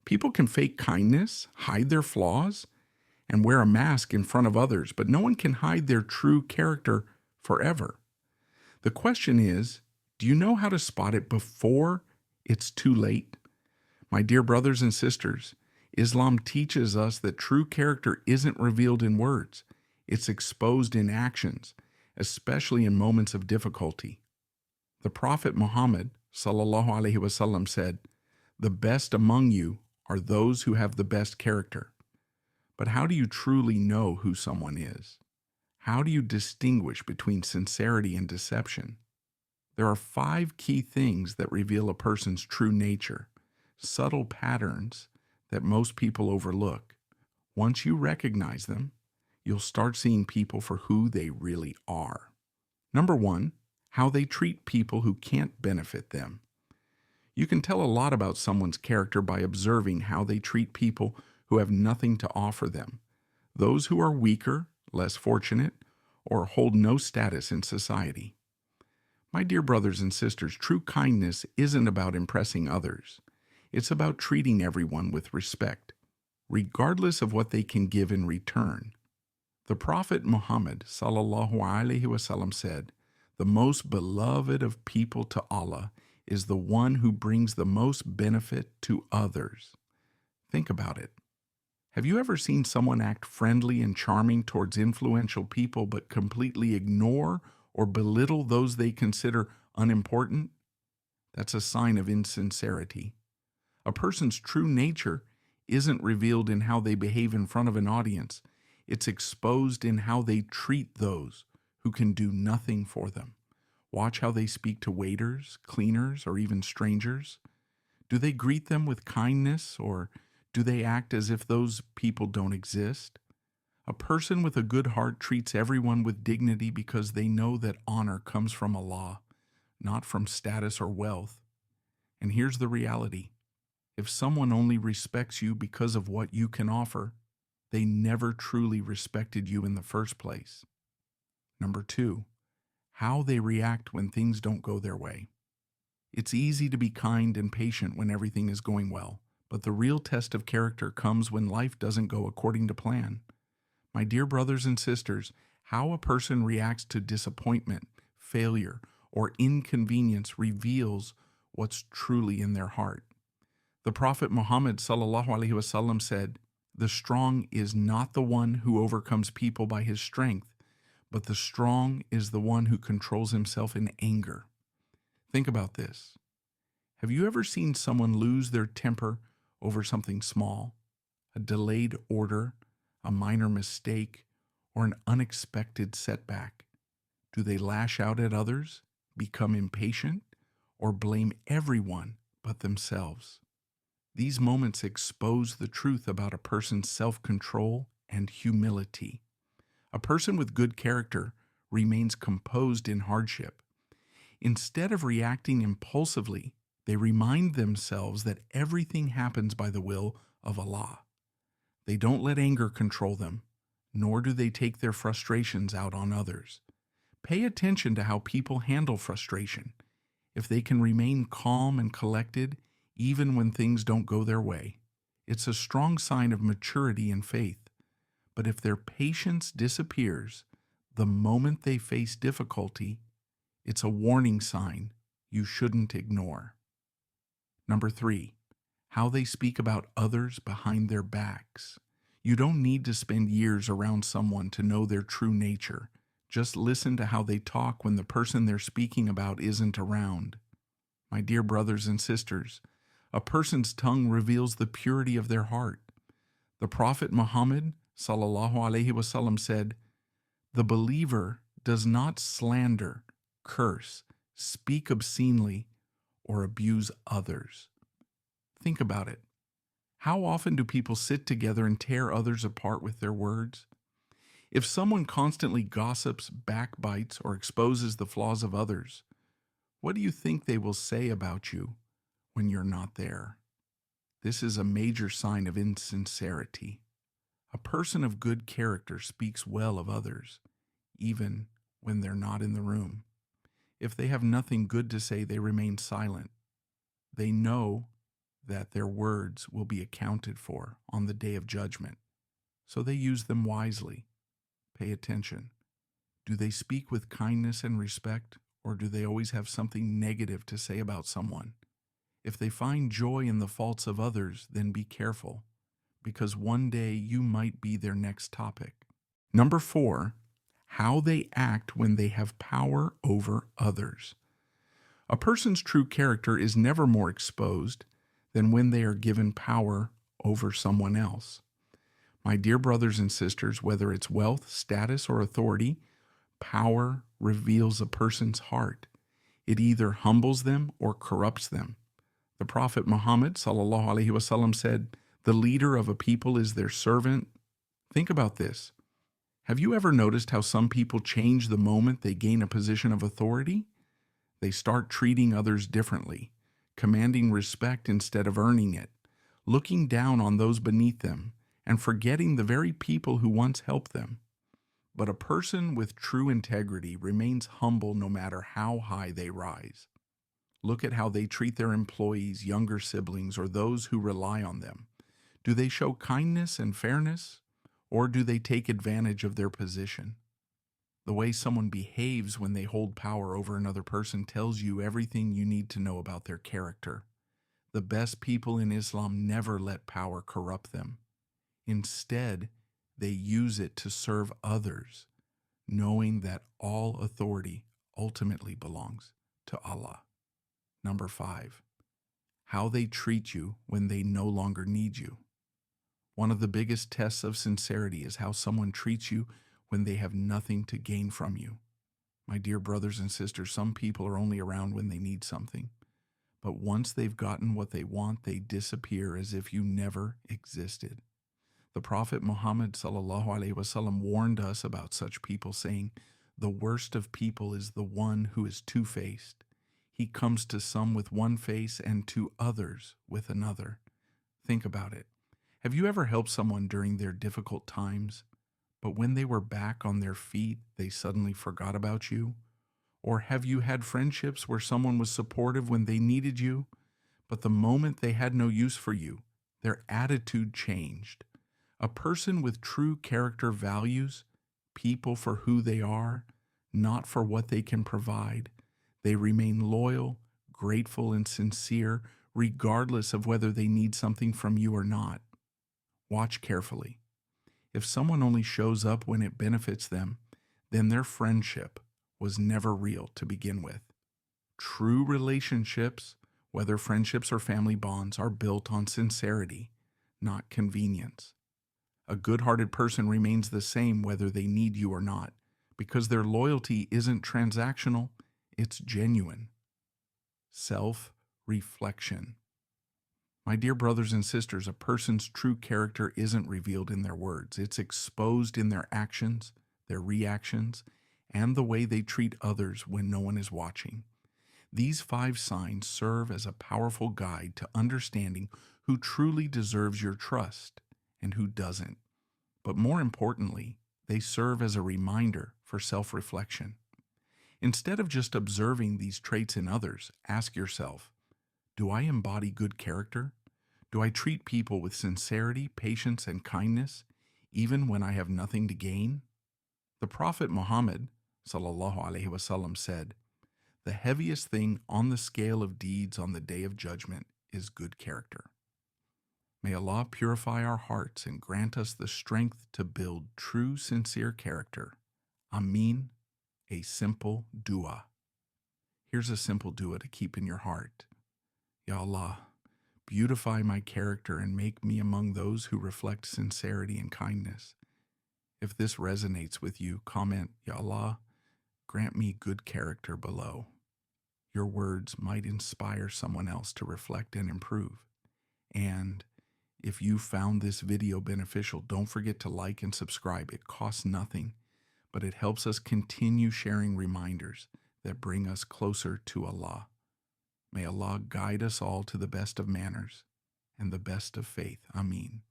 People can fake kindness, hide their flaws, and wear a mask in front of others, but no one can hide their true character forever. The question is, do you know how to spot it before it's too late? My dear brothers and sisters, Islam teaches us that true character isn't revealed in words. It's exposed in actions, especially in moments of difficulty. The Prophet Muhammad ﷺ said, "The best among you are those who have the best character." But how do you truly know who someone is? How do you distinguish between sincerity and deception? There are 5 key things that reveal a person's true nature, subtle patterns that most people overlook. Once you recognize them, you'll start seeing people for who they really are. Number 1, how they treat people who can't benefit them. You can tell a lot about someone's character by observing how they treat people who have nothing to offer them, those who are weaker, less fortunate, or hold no status in society. My dear brothers and sisters, true kindness isn't about impressing others. It's about treating everyone with respect, regardless of what they can give in return. The Prophet Muhammad ﷺ said, "The most beloved of people to Allah is the one who brings the most benefit to others." Think about it. Have you ever seen someone act friendly and charming towards influential people but completely ignore or belittle those they consider unimportant? That's a sign of insincerity. A person's true nature isn't revealed in how they behave in front of an audience. It's exposed in how they treat those who can do nothing for them. Watch how they speak to waiters, cleaners, or even strangers. Do they greet them with kindness, or do they act as if those people don't exist? A person with a good heart treats everyone with dignity because they know that honor comes from Allah, not from status or wealth. And here's the reality. If someone only respects you because of what you can offer, they never truly respected you in the first place. Number 2, how they react when things don't go their way. It's easy to be kind and patient when everything is going well, but the real test of character comes when life doesn't go according to plan. My dear brothers and sisters, how a person reacts to disappointment, failure, or inconvenience reveals what's truly in their heart. The Prophet Muhammad ﷺ said, "The strong is not the one who overcomes people by his strength, but the strong is the one who controls himself in anger." Think about this. Have you ever seen someone lose their temper over something small, a delayed order, a minor mistake, or an unexpected setback? Do they lash out at others, become impatient, or blame everyone but themselves? These moments expose the truth about a person's self-control and humility. A person with good character remains composed in hardship. Instead of reacting impulsively, they remind themselves that everything happens by the will of Allah. They don't let anger control them, nor do they take their frustrations out on others. Pay attention to how people handle frustration. If they can remain calm and collected, even when things don't go their way, it's a strong sign of maturity and faith. But if their patience disappears the moment they face difficulty, it's a warning sign you shouldn't ignore. Number 3, how they speak about others behind their backs. You don't need to spend years around someone to know their true nature. Just listen to how they talk when the person they're speaking about isn't around. My dear brothers and sisters, a person's tongue reveals the purity of their heart. The Prophet Muhammad ﷺ said, "The believer does not slander, curse, speak obscenely, or abuse others." Think about it. How often do people sit together and tear others apart with their words? If someone constantly gossips, backbites, or exposes the flaws of others, what do you think they will say about you when you're not there? This is a major sign of insincerity. A person of good character speaks well of others, even when they're not in the room. If they have nothing good to say, they remain silent. They know that their words will be accounted for on the day of judgment, so they use them wisely. Pay attention. Do they speak with kindness and respect, or do they always have something negative to say about someone? If they find joy in the faults of others, then be careful, because one day you might be their next topic. Number 4, how they act when they have power over others. A person's true character is never more exposed than when they are given power over someone else. My dear brothers and sisters, whether it's wealth, status, or authority, power reveals a person's heart. It either humbles them or corrupts them. The Prophet Muhammad ﷺ said, "The leader of a people is their servant." Think about this. Have you ever noticed how some people change the moment they gain a position of authority? They start treating others differently, commanding respect instead of earning it, looking down on those beneath them, and forgetting the very people who once helped them. But a person with true integrity remains humble no matter how high they rise. Look at how they treat their employees, younger siblings, or those who rely on them. Do they show kindness and fairness, or do they take advantage of their position? The way someone behaves when they hold power over another person tells you everything you need to know about their character. The best people in Islam never let power corrupt them. Instead, they use it to serve others, knowing that all authority ultimately belongs to Allah. Number 5, how they treat you when they no longer need you. One of the biggest tests of sincerity is how someone treats you when they have nothing to gain from you. My dear brothers and sisters, some people are only around when they need something. But once they've gotten what they want, they disappear as if you never existed. The Prophet Muhammad ﷺ warned us about such people, saying, "The worst of people is the one who is two-faced. He comes to some with one face and to others with another." Think about it. Have you ever helped someone during their difficult times, but when they were back on their feet, they suddenly forgot about you? Or have you had friendships where someone was supportive when they needed you, but the moment they had no use for you, their attitude changed? A person with true character values people for who they are, not for what they can provide. They remain loyal, grateful, and sincere, regardless of whether they need something from you or not. Watch carefully. If someone only shows up when it benefits them, then their friendship was never real to begin with. True relationships, whether friendships or family bonds, are built on sincerity, not convenience. A good-hearted person remains the same whether they need you or not, because their loyalty isn't transactional, it's genuine. Self-reflection. My dear brothers and sisters, a person's true character isn't revealed in their words. It's exposed in their actions, their reactions, and the way they treat others when no one is watching. These 5 signs serve as a powerful guide to understanding who truly deserves your trust and who doesn't. But more importantly, they serve as a reminder for self-reflection. Instead of just observing these traits in others, ask yourself, do I embody good character? Do I treat people with sincerity, patience, and kindness, even when I have nothing to gain? The Prophet Muhammad ﷺ said, "The heaviest thing on the scale of deeds on the day of judgment is good character." May Allah purify our hearts and grant us the strength to build true, sincere character. Ameen, a simple dua. Here's a simple dua to keep in your heart. Ya Allah, beautify my character and make me among those who reflect sincerity and kindness. If this resonates with you, comment, Ya Allah, grant me good character below. Your words might inspire someone else to reflect and improve. And if you found this video beneficial, don't forget to like and subscribe. It costs nothing, but it helps us continue sharing reminders that bring us closer to Allah. May Allah guide us all to the best of manners and the best of faith. Ameen.